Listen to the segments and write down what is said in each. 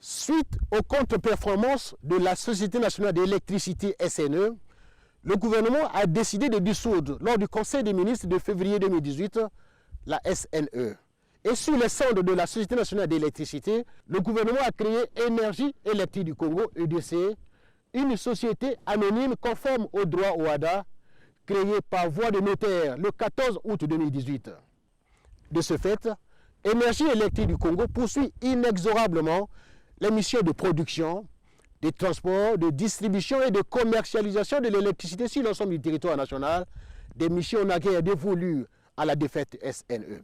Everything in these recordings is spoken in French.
Suite aux contre-performances de la Société nationale d'électricité SNE, le gouvernement a décidé de dissoudre lors du Conseil des ministres de février 2018 la SNE. Et sur les cendres de la Société nationale d'électricité, le gouvernement a créé Énergie électrique du Congo, EDC, une société anonyme conforme au droit OHADA, créée par voie de notaire le 14 août 2018. De ce fait, Énergie électrique du Congo poursuit inexorablement les missions de production, de transport, de distribution et de commercialisation de l'électricité sur l'ensemble du territoire national, des missions naguère dévolues à la défaite SNE.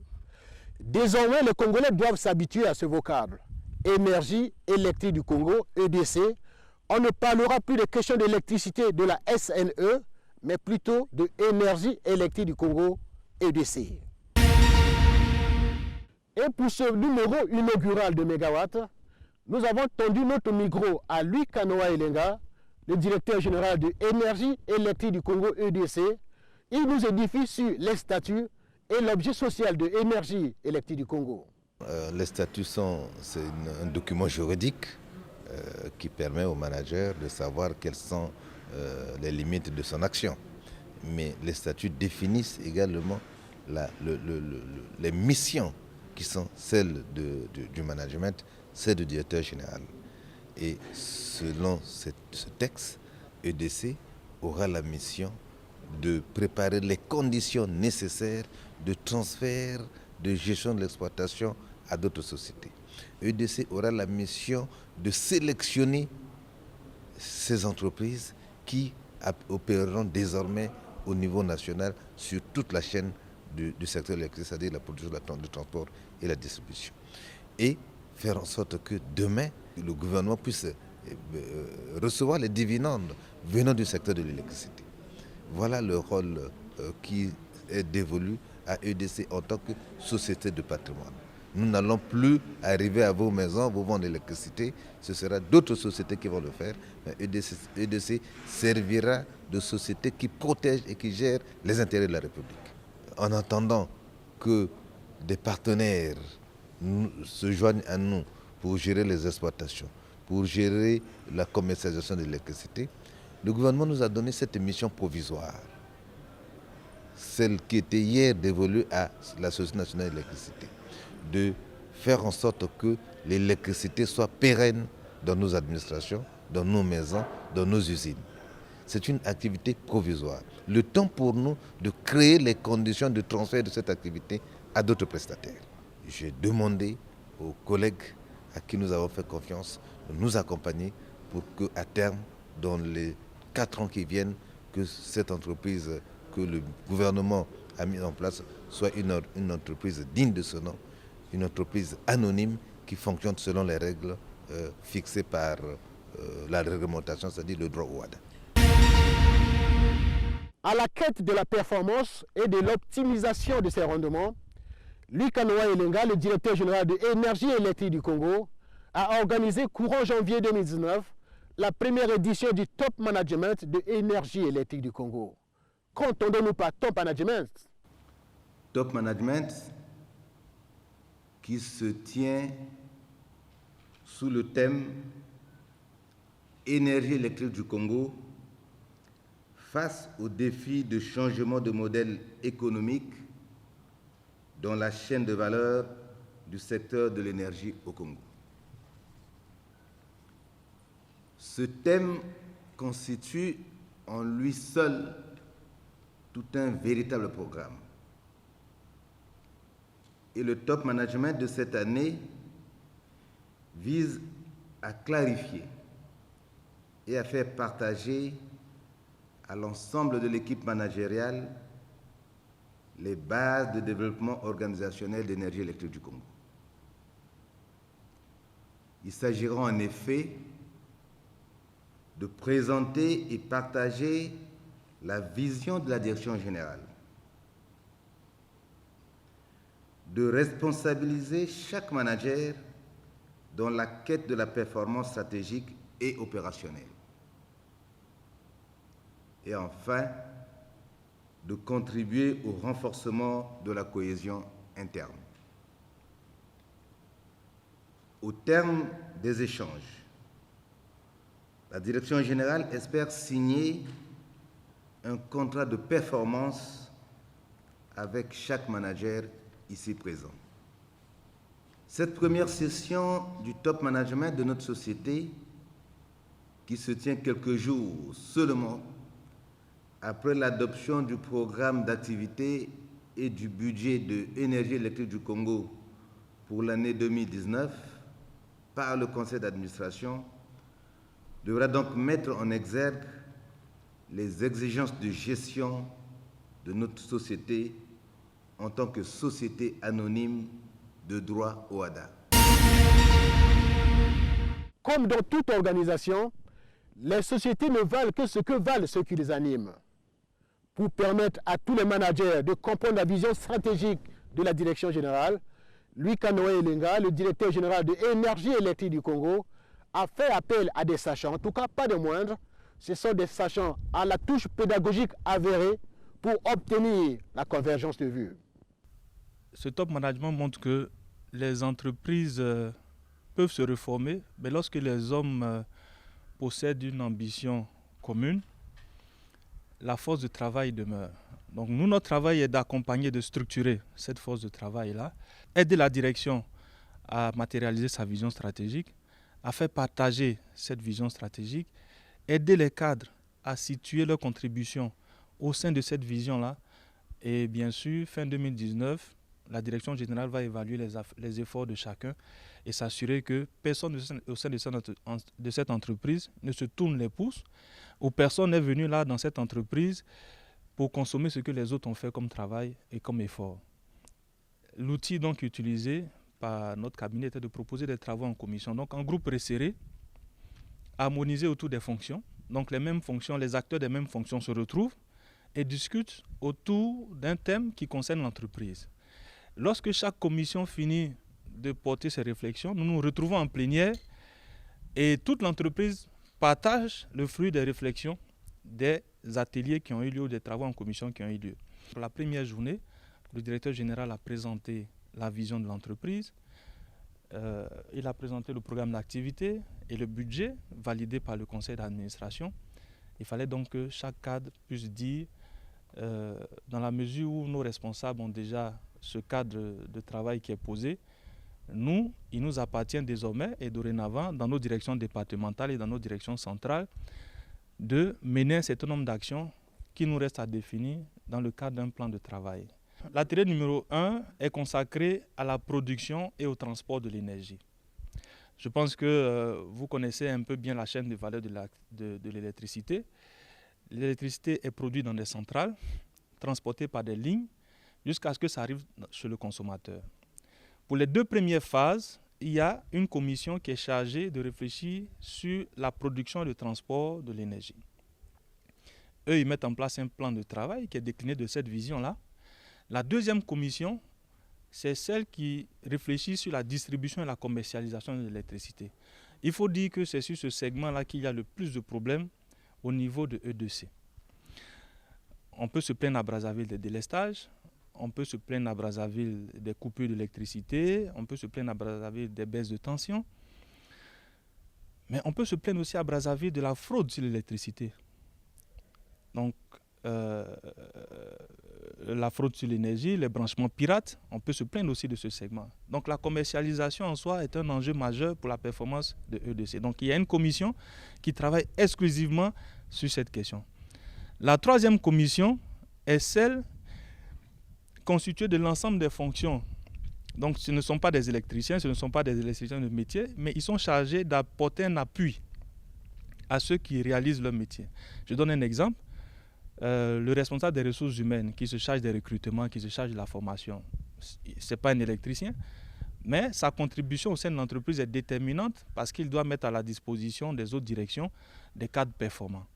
Désormais, les Congolais doivent s'habituer à ce vocable. Énergie électrique du Congo, EDC. On ne parlera plus de questions d'électricité de la SNE, mais plutôt de Énergie électrique du Congo, EDC. Et pour ce numéro inaugural de Mégawatt, nous avons tendu notre micro à Louis Kanoa Elenga, le directeur général de Énergie électrique du Congo, EDC. Il nous édifie sur les statuts et l'objet social de Énergie électrique du Congo. Les statuts c'est un document juridique qui permet au manager de savoir quelles sont les limites de son action. Mais les statuts définissent également les missions qui sont celles du management, celles du directeur général. Et selon ce texte, EDC aura la mission de préparer les conditions nécessaires de transfert de gestion de l'exploitation à d'autres sociétés. EDC aura la mission de sélectionner ces entreprises qui opéreront désormais au niveau national sur toute la chaîne du secteur électrique, c'est-à-dire la production, le transport et la distribution. Et faire en sorte que demain, le gouvernement puisse recevoir les dividendes venant du secteur de l'électricité. Voilà le rôle qui est dévolu à EDC en tant que société de patrimoine. Nous n'allons plus arriver à vos maisons, vous vendre l'électricité, ce sera d'autres sociétés qui vont le faire. Mais EDC servira de société qui protège et qui gère les intérêts de la République. En attendant que des partenaires se joignent à nous pour gérer les exploitations, pour gérer la commercialisation de l'électricité, le gouvernement nous a donné cette mission provisoire, celle qui était hier dévolue à la Société nationale d'électricité, de faire en sorte que l'électricité soit pérenne dans nos administrations, dans nos maisons, dans nos usines. C'est une activité provisoire. Le temps pour nous de créer les conditions de transfert de cette activité à d'autres prestataires. J'ai demandé aux collègues à qui nous avons fait confiance de nous accompagner pour qu'à terme, dans les 4 ans qui viennent, que cette entreprise que le gouvernement a mise en place soit une entreprise digne de ce nom, une entreprise anonyme qui fonctionne selon les règles fixées par la réglementation, c'est-à-dire le droit OHADA. À la quête de la performance et de l'optimisation de ses rendements, Louis Kanoa Elenga, le directeur général de Énergie électrique du Congo, a organisé courant janvier 2019 la première édition du Top Management de Énergie électrique du Congo. Qu'entendons-nous par Top Management? Top Management qui se tient sous le thème Énergie électrique du Congo face aux défis de changement de modèle économique dans la chaîne de valeur du secteur de l'énergie au Congo. Ce thème constitue en lui seul tout un véritable programme. Et le top management de cette année vise à clarifier et à faire partager à l'ensemble de l'équipe managériale les bases de développement organisationnel d'énergie électrique du Congo. Il s'agira en effet de présenter et partager la vision de la direction générale de responsabiliser chaque manager dans la quête de la performance stratégique et opérationnelle. Et enfin, de contribuer au renforcement de la cohésion interne. Au terme des échanges, la Direction générale espère signer un contrat de performance avec chaque manager ici présent. Cette première session du top management de notre société, qui se tient quelques jours seulement après l'adoption du programme d'activité et du budget de l'énergie électrique du Congo pour l'année 2019 par le conseil d'administration, devra donc mettre en exergue les exigences de gestion de notre société en tant que société anonyme de droit au HADA. Comme dans toute organisation, les sociétés ne valent que ce que valent ceux qui les animent. Pour permettre à tous les managers de comprendre la vision stratégique de la direction générale, Louis Kanoé Elenga, le directeur général de l'énergie électrique du Congo, a fait appel à des sachants, en tout cas pas de moindres. Ce sont des sachants à la touche pédagogique avérée pour obtenir la convergence de vues. Ce top management montre que les entreprises peuvent se reformer, mais lorsque les hommes possèdent une ambition commune, la force de travail demeure. Donc nous, notre travail est d'accompagner, de structurer cette force de travail-là, aider la direction à matérialiser sa vision stratégique, à faire partager cette vision stratégique, aider les cadres à situer leur contribution au sein de cette vision-là. Et bien sûr, fin 2019, la direction générale va évaluer les efforts de chacun et s'assurer que personne au sein de cette entreprise ne se tourne les pouces ou personne n'est venu là dans cette entreprise pour consommer ce que les autres ont fait comme travail et comme effort. L'outil donc utilisé par notre cabinet était de proposer des travaux en commission, donc en groupe resserré, harmonisé autour des fonctions. Donc les mêmes fonctions, les acteurs des mêmes fonctions se retrouvent et discutent autour d'un thème qui concerne l'entreprise. Lorsque chaque commission finit de porter ses réflexions, nous nous retrouvons en plénière et toute l'entreprise partage le fruit des réflexions des ateliers qui ont eu lieu, des travaux en commission qui ont eu lieu. Pour la première journée, le directeur général a présenté la vision de l'entreprise, il a présenté le programme d'activité et le budget validé par le conseil d'administration. Il fallait donc que chaque cadre puisse dire, dans la mesure où nos responsables ont déjà ce cadre de travail qui est posé, nous, il nous appartient désormais et dorénavant dans nos directions départementales et dans nos directions centrales de mener un certain nombre d'actions qui nous restent à définir dans le cadre d'un plan de travail. L'atelier numéro 1 est consacré à la production et au transport de l'énergie. Je pense que vous connaissez un peu bien la chaîne de valeur de l'électricité. L'électricité est produite dans des centrales, transportée par des lignes, jusqu'à ce que ça arrive chez le consommateur. Pour les 2 premières phases, il y a une commission qui est chargée de réfléchir sur la production et le transport de l'énergie. Eux, ils mettent en place un plan de travail qui est décliné de cette vision-là. La 2e commission, c'est celle qui réfléchit sur la distribution et la commercialisation de l'électricité. Il faut dire que c'est sur ce segment-là qu'il y a le plus de problèmes au niveau de E2C. On peut se plaindre à Brazzaville des délestages, on peut se plaindre à Brazzaville des coupures d'électricité, on peut se plaindre à Brazzaville des baisses de tension, mais on peut se plaindre aussi à Brazzaville de la fraude sur l'électricité. Donc, la fraude sur l'énergie, les branchements pirates, on peut se plaindre aussi de ce segment. Donc la commercialisation en soi est un enjeu majeur pour la performance de E2C. Donc il y a une commission qui travaille exclusivement sur cette question. La 3e commission est celle constituée de l'ensemble des fonctions. Donc ce ne sont pas des électriciens, ce ne sont pas des électriciens de métier, mais ils sont chargés d'apporter un appui à ceux qui réalisent leur métier. Je donne un exemple. Le responsable des ressources humaines qui se charge des recrutements, qui se charge de la formation, ce n'est pas un électricien, mais sa contribution au sein de l'entreprise est déterminante parce qu'il doit mettre à la disposition des autres directions des cadres performants.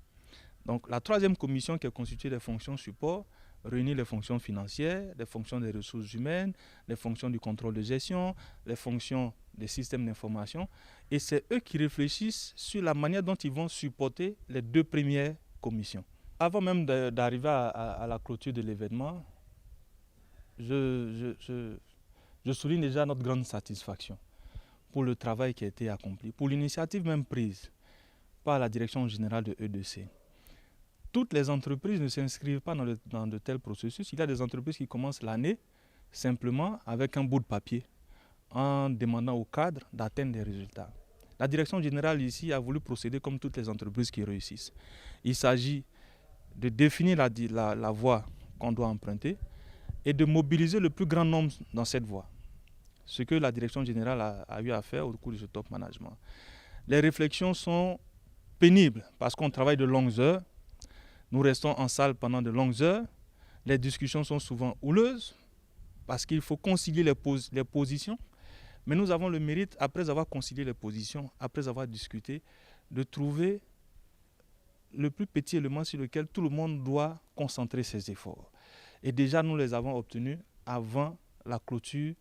Donc la troisième commission qui est constituée des fonctions support réunit les fonctions financières, les fonctions des ressources humaines, les fonctions du contrôle de gestion, les fonctions des systèmes d'information. Et c'est eux qui réfléchissent sur la manière dont ils vont supporter les deux premières commissions. Avant même d'arriver à la clôture de l'événement, je souligne déjà notre grande satisfaction pour le travail qui a été accompli, pour l'initiative même prise par la direction générale de EDC. Toutes les entreprises ne s'inscrivent pas dans de tels processus. Il y a des entreprises qui commencent l'année simplement avec un bout de papier en demandant au cadre d'atteindre des résultats. La direction générale ici a voulu procéder comme toutes les entreprises qui réussissent. Il s'agit de définir la voie qu'on doit emprunter et de mobiliser le plus grand nombre dans cette voie. Ce que la direction générale a eu à faire au cours de ce top management. Les réflexions sont pénibles parce qu'on travaille de longues heures. Nous restons en salle pendant de longues heures. Les discussions sont souvent houleuses parce qu'il faut concilier les positions. Mais nous avons le mérite, après avoir concilié les positions, après avoir discuté, de trouver le plus petit élément sur lequel tout le monde doit concentrer ses efforts. Et déjà, nous les avons obtenus avant la clôture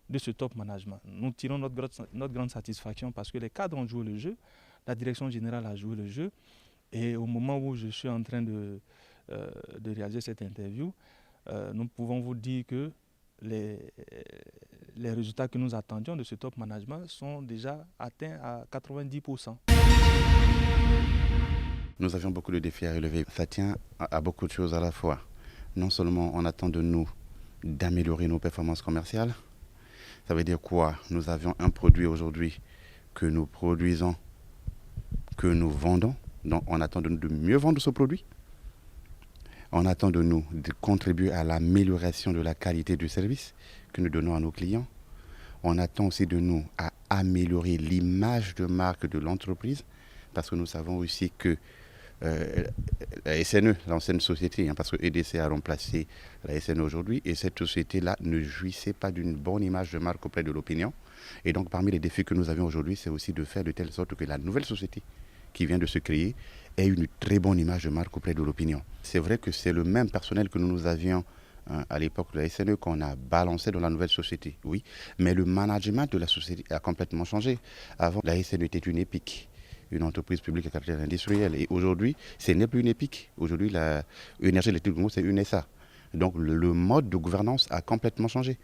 de ce top management. Nous tirons notre grande satisfaction parce que les cadres ont joué le jeu, la direction générale a joué le jeu. Et au moment où je suis en train de réaliser cette interview, nous pouvons vous dire que les résultats que nous attendions de ce top management sont déjà atteints à 90%. Nous avions beaucoup de défis à relever. Ça tient à beaucoup de choses à la fois. Non seulement on attend de nous d'améliorer nos performances commerciales. Ça veut dire quoi? Nous avions un produit aujourd'hui que nous produisons, que nous vendons. Donc on attend de nous de mieux vendre ce produit. On attend de nous de contribuer à l'amélioration de la qualité du service que nous donnons à nos clients. On attend aussi de nous à améliorer l'image de marque de l'entreprise parce que nous savons aussi que la SNE, l'ancienne société, parce que EDC a remplacé la SNE aujourd'hui, et cette société-là ne jouissait pas d'une bonne image de marque auprès de l'opinion. Et donc parmi les défis que nous avions aujourd'hui, c'est aussi de faire de telle sorte que la nouvelle société qui vient de se créer ait une très bonne image de marque auprès de l'opinion. C'est vrai que c'est le même personnel que nous avions à l'époque de la SNE qu'on a balancé dans la nouvelle société, oui, mais le management de la société a complètement changé. Avant, la SNE était une EPIC, une entreprise publique à caractère industriel. Et aujourd'hui, ce n'est plus une EPIC. Aujourd'hui, l'énergie électrique du Congo, c'est une SA. Donc, le mode de gouvernance a complètement changé.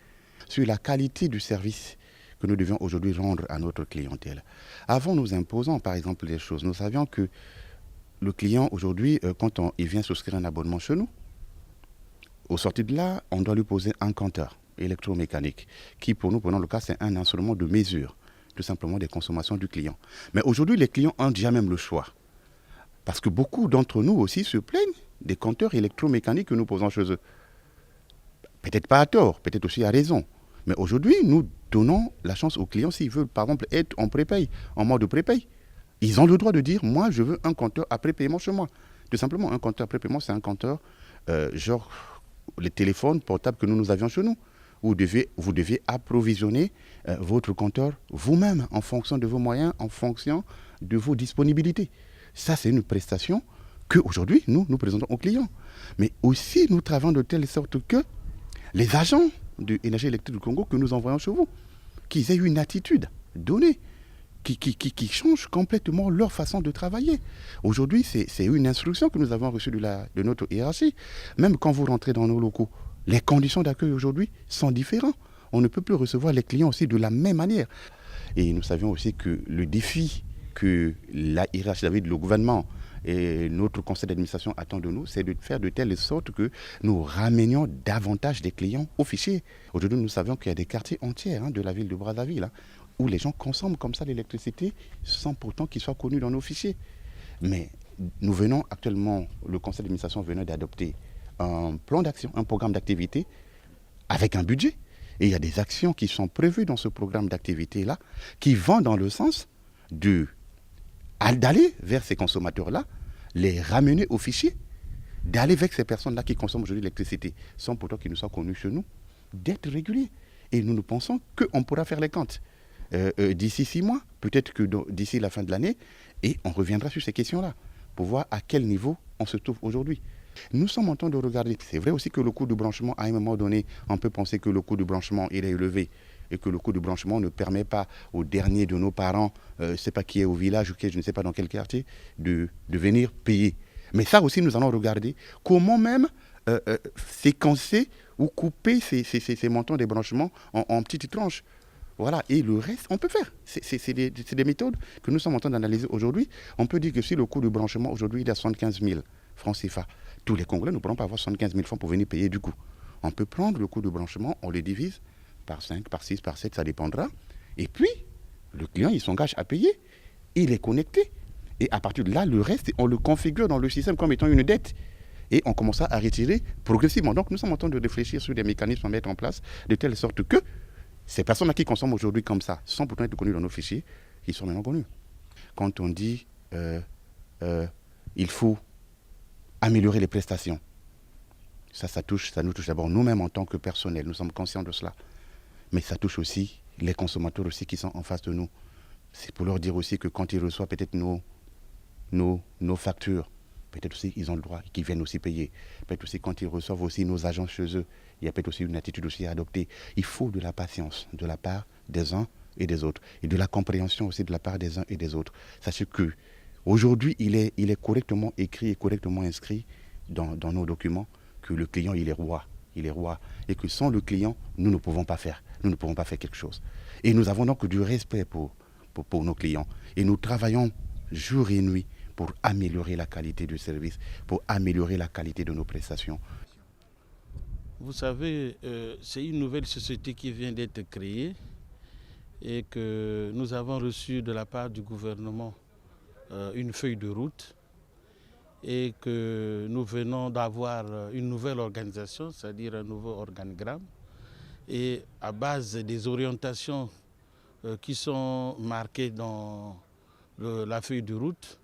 Sur la qualité du service que nous devions aujourd'hui rendre à notre clientèle. Avant, nous imposant, par exemple, des choses. Nous savions que le client, aujourd'hui, quand il vient souscrire un abonnement chez nous, au sorti de là, on doit lui poser un compteur électromécanique qui, pour nous, prenons le cas, c'est un instrument de mesure tout simplement des consommations du client. Mais aujourd'hui, les clients ont déjà même le choix. Parce que beaucoup d'entre nous aussi se plaignent des compteurs électromécaniques que nous posons chez eux. Peut-être pas à tort, peut-être aussi à raison. Mais aujourd'hui, nous donnons la chance aux clients s'ils veulent, par exemple, être en prépay, en mode prépay. Ils ont le droit de dire, moi, je veux un compteur après paiement chez moi. Tout simplement, un compteur après paiement, c'est un compteur, genre les téléphones portables que nous avions chez nous. Vous devez approvisionner votre compteur vous-même en fonction de vos moyens, en fonction de vos disponibilités. Ça, c'est une prestation qu'aujourd'hui, nous présentons aux clients. Mais aussi, nous travaillons de telle sorte que les agents de l'énergie électrique du Congo que nous envoyons chez vous, qu'ils aient une attitude donnée, qui changent complètement leur façon de travailler. Aujourd'hui, c'est une instruction que nous avons reçue de notre hiérarchie. Même quand vous rentrez dans nos locaux, les conditions d'accueil aujourd'hui sont différentes. On ne peut plus recevoir les clients aussi de la même manière. Et nous savions aussi que le défi que la hiérarchie, le gouvernement et notre conseil d'administration attend de nous, c'est de faire de telle sorte que nous ramenions davantage des clients au fichier. Aujourd'hui, nous savons qu'il y a des quartiers entiers de la ville de Brazzaville où les gens consomment comme ça l'électricité sans pourtant qu'ils soient connus dans nos fichiers. Mais nous venons actuellement, le conseil d'administration venait d'adopter un plan d'action, un programme d'activité avec un budget. Et il y a des actions qui sont prévues dans ce programme d'activité-là qui vont dans le sens d'aller vers ces consommateurs-là, les ramener au fichier, d'aller vers ces personnes-là qui consomment aujourd'hui l'électricité sans pourtant qu'ils ne soient connus chez nous, d'être réguliers. Et nous pensons qu'on pourra faire les comptes d'ici 6 mois, peut-être que d'ici la fin de l'année, et on reviendra sur ces questions-là pour voir à quel niveau on se trouve aujourd'hui. Nous sommes en train de regarder. C'est vrai aussi que le coût du branchement, à un moment donné, on peut penser que le coût du branchement il est élevé et que le coût du branchement ne permet pas aux derniers de nos parents, je ne sais pas qui est au village ou qui est, je ne sais pas dans quel quartier, de venir payer. Mais ça aussi, nous allons regarder comment même séquencer ou couper ces montants des branchements en petites tranches. Voilà, et le reste, on peut faire. C'est des méthodes que nous sommes en train d'analyser aujourd'hui. On peut dire que si le coût du branchement aujourd'hui il est à 75 000 francs CFA, tous les Congolais ne pourront pas avoir 75 000 francs pour venir payer du coup. On peut prendre le coût du branchement, on le divise par 5, par 6, par 7, ça dépendra. Et puis, le client, il s'engage à payer. Il est connecté. Et à partir de là, le reste, on le configure dans le système comme étant une dette. Et on commence à retirer progressivement. Donc, nous sommes en train de réfléchir sur des mécanismes à mettre en place de telle sorte que ces personnes qui consomment aujourd'hui comme ça, sans pourtant être connues dans nos fichiers, ils sont maintenant connus. Quand on dit il faut améliorer les prestations, ça nous touche d'abord nous-mêmes en tant que personnel, nous sommes conscients de cela. Mais ça touche aussi les consommateurs aussi qui sont en face de nous. C'est pour leur dire aussi que quand ils reçoivent peut-être nos factures, peut-être aussi ils ont le droit, qu'ils viennent aussi payer. Peut-être aussi quand ils reçoivent aussi nos agents chez eux, il y a peut-être aussi une attitude aussi à adopter. Il faut de la patience de la part des uns et des autres. Et de la compréhension aussi de la part des uns et des autres. Sachez que aujourd'hui, il est correctement écrit et correctement inscrit dans nos documents que le client, il est roi. Il est roi. Et que sans le client, nous ne pouvons pas faire. Nous ne pouvons pas faire quelque chose. Et nous avons donc du respect pour nos clients. Et nous travaillons jour et nuit pour améliorer la qualité du service, pour améliorer la qualité de nos prestations. Vous savez, c'est une nouvelle société qui vient d'être créée et que nous avons reçu de la part du gouvernement une feuille de route et que nous venons d'avoir une nouvelle organisation, c'est-à-dire un nouveau organigramme. Et à base des orientations qui sont marquées dans la feuille de route,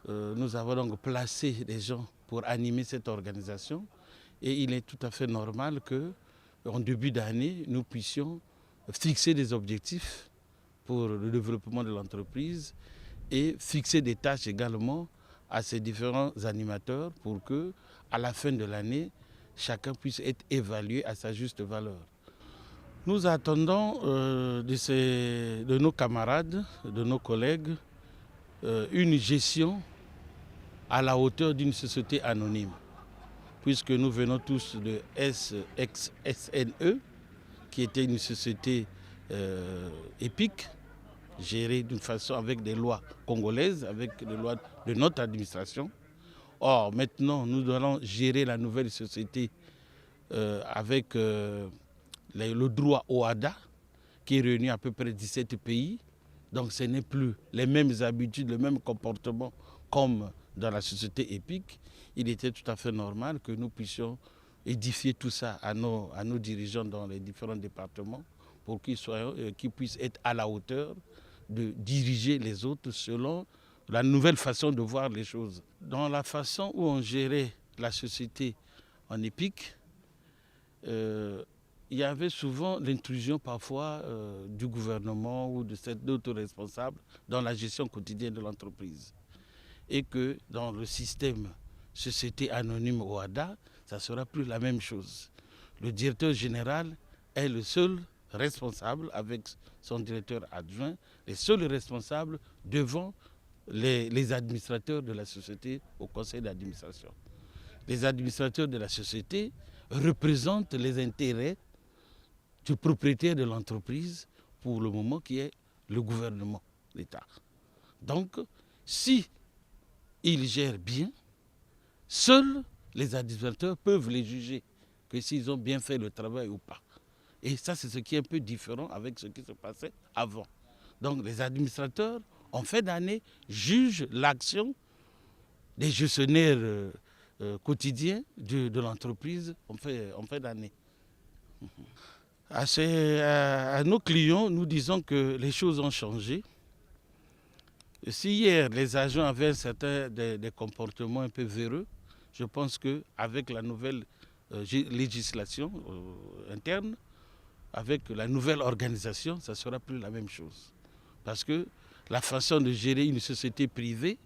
nous avons donc placé des gens pour animer cette organisation. Et il est tout à fait normal qu'en début d'année, nous puissions fixer des objectifs pour le développement de l'entreprise et fixer des tâches également à ces différents animateurs pour que, à la fin de l'année, chacun puisse être évalué à sa juste valeur. Nous attendons de nos camarades, de nos collègues, une gestion à la hauteur d'une société anonyme. Puisque nous venons tous de SXSNE, qui était une société épique, gérée d'une façon avec des lois congolaises, avec des lois de notre administration. Or, maintenant, nous allons gérer la nouvelle société avec le droit OHADA, qui réunit à peu près 17 pays. Donc, ce n'est plus les mêmes habitudes, le même comportement comme dans la société épique. Il était tout à fait normal que nous puissions édifier tout ça à nos dirigeants dans les différents départements pour qu'ils puissent être à la hauteur de diriger les autres selon la nouvelle façon de voir les choses. Dans la façon où on gérait la société en épique, il y avait souvent l'intrusion parfois du gouvernement ou d'autres responsables dans la gestion quotidienne de l'entreprise. Et que dans le système société anonyme OHADA, ça ne sera plus la même chose. Le directeur général est le seul responsable, avec son directeur adjoint, les seuls responsables devant les administrateurs de la société au conseil d'administration. Les administrateurs de la société représentent les intérêts du propriétaire de l'entreprise, pour le moment qui est le gouvernement, l'État. Donc, si ils gèrent bien, seuls les administrateurs peuvent les juger, que s'ils ont bien fait le travail ou pas. Et ça, c'est ce qui est un peu différent avec ce qui se passait avant. Donc les administrateurs, en fin d'année, jugent l'action des gestionnaires quotidiens de l'entreprise en fin d'année. À nos clients, nous disons que les choses ont changé. Si hier, les agents avaient des comportements un peu véreux, je pense qu'avec la nouvelle législation interne, avec la nouvelle organisation, ça ne sera plus la même chose. Parce que la façon de gérer une société privée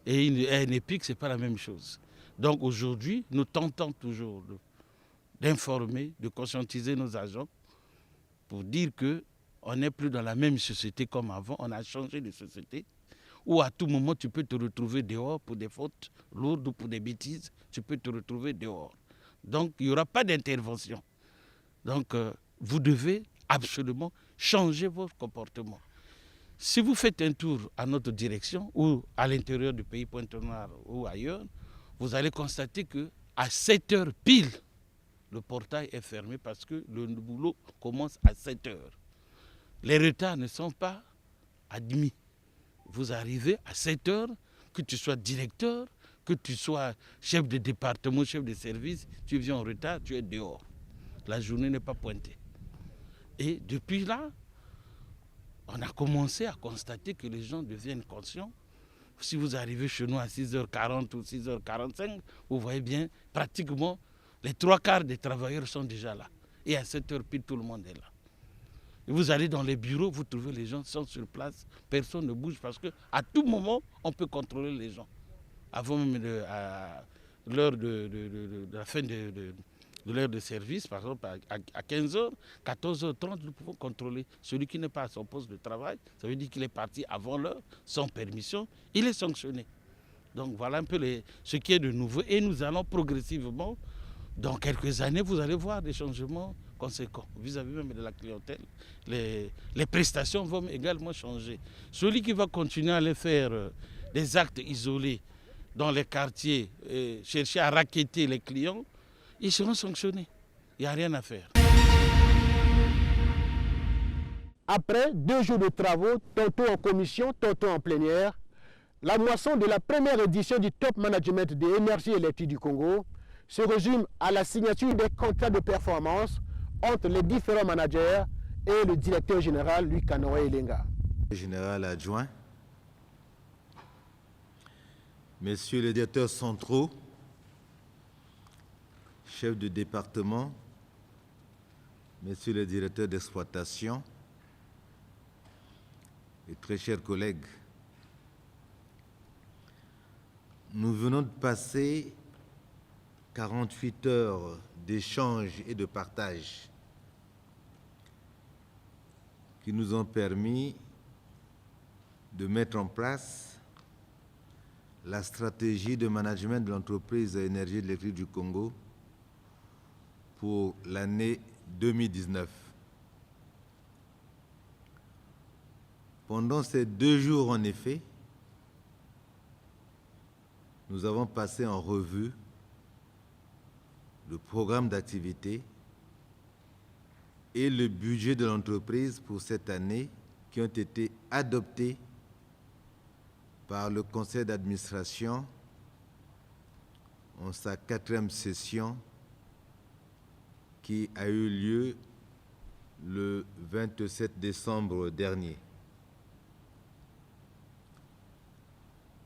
et un EPIC, ce n'est pas la même chose. Donc aujourd'hui, nous tentons toujours d'informer, de conscientiser nos agents pour dire qu'on n'est plus dans la même société comme avant, on a changé de société, où à tout moment tu peux te retrouver dehors pour des fautes lourdes ou pour des bêtises, tu peux te retrouver dehors. Donc il n'y aura pas d'intervention. Donc vous devez absolument changer votre comportement. Si vous faites un tour à notre direction ou à l'intérieur du pays Pointe-Noire ou ailleurs, vous allez constater qu'à 7 heures pile, le portail est fermé parce que le boulot commence à 7 heures. Les retards ne sont pas admis. Vous arrivez à 7 heures, que tu sois directeur, que tu sois chef de département, chef de service, tu viens en retard, tu es dehors. La journée n'est pas pointée. Et depuis là, on a commencé à constater que les gens deviennent conscients. Si vous arrivez chez nous à 6h40 ou 6h45, vous voyez bien, pratiquement, les 3/4 des travailleurs sont déjà là. Et à 7h pile, tout le monde est là. Et vous allez dans les bureaux, vous trouvez les gens sont sur place, personne ne bouge parce qu'à tout moment, on peut contrôler les gens. Avant même l'heure de la fin de l'heure de service, par exemple à 15h, 14h30, nous pouvons contrôler celui qui n'est pas à son poste de travail. Ça veut dire qu'il est parti avant l'heure, sans permission, il est sanctionné. Donc voilà un peu ce qui est de nouveau. Et nous allons progressivement, dans quelques années, vous allez voir des changements conséquents vis-à-vis même de la clientèle. Les prestations vont également changer. Celui qui va continuer à aller faire des actes isolés dans les quartiers, chercher à racketter les clients, ils seront sanctionnés. Il n'y a rien à faire. Après 2 jours de travaux, tantôt en commission, tantôt en plénière, la moisson de la première édition du Top Management de l'énergie électrique du Congo se résume à la signature des contrats de performance entre les différents managers et le directeur général Louis Kanoé Elenga. Général adjoint, messieurs les directeurs centraux, chefs de département, messieurs les directeurs d'exploitation et très chers collègues, nous venons de passer 48 heures d'échange et de partage qui nous ont permis de mettre en place la stratégie de management de l'entreprise énergie électrique du Congo pour l'année 2019. Pendant ces 2 jours, en effet, nous avons passé en revue le programme d'activité et le budget de l'entreprise pour cette année qui ont été adoptés par le conseil d'administration en sa 4e session qui a eu lieu le 27 décembre dernier.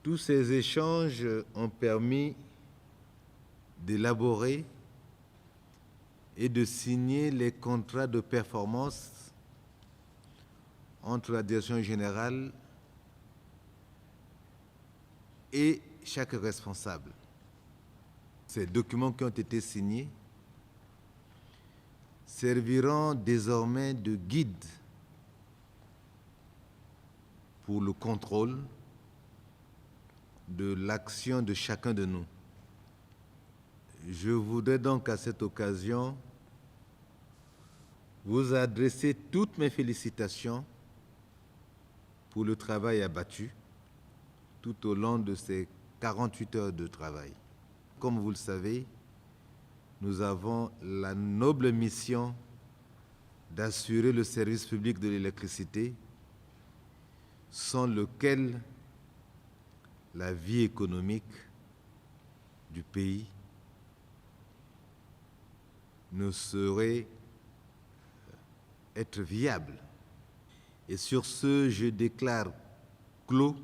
Tous ces échanges ont permis d'élaborer et de signer les contrats de performance entre la direction générale et chaque responsable. Ces documents qui ont été signés serviront désormais de guide pour le contrôle de l'action de chacun de nous. Je voudrais donc à cette occasion vous adresser toutes mes félicitations pour le travail abattu tout au long de ces 48 heures de travail. Comme vous le savez, nous avons la noble mission d'assurer le service public de l'électricité, sans lequel la vie économique du pays ne saurait être viable. Et sur ce, je déclare clos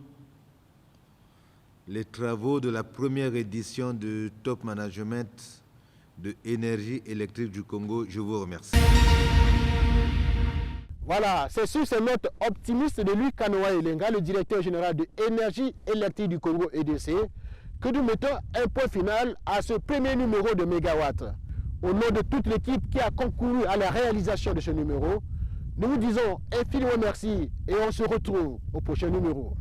les travaux de la première édition de Top Management de énergie électrique du Congo. Je vous remercie. Voilà, c'est sur ces notes optimistes de Louis Kanoa Elenga, le directeur général de Énergie électrique du Congo EDC, que nous mettons un point final à ce premier numéro de Mégawatt. Au nom de toute l'équipe qui a concouru à la réalisation de ce numéro, nous vous disons infiniment merci et on se retrouve au prochain numéro.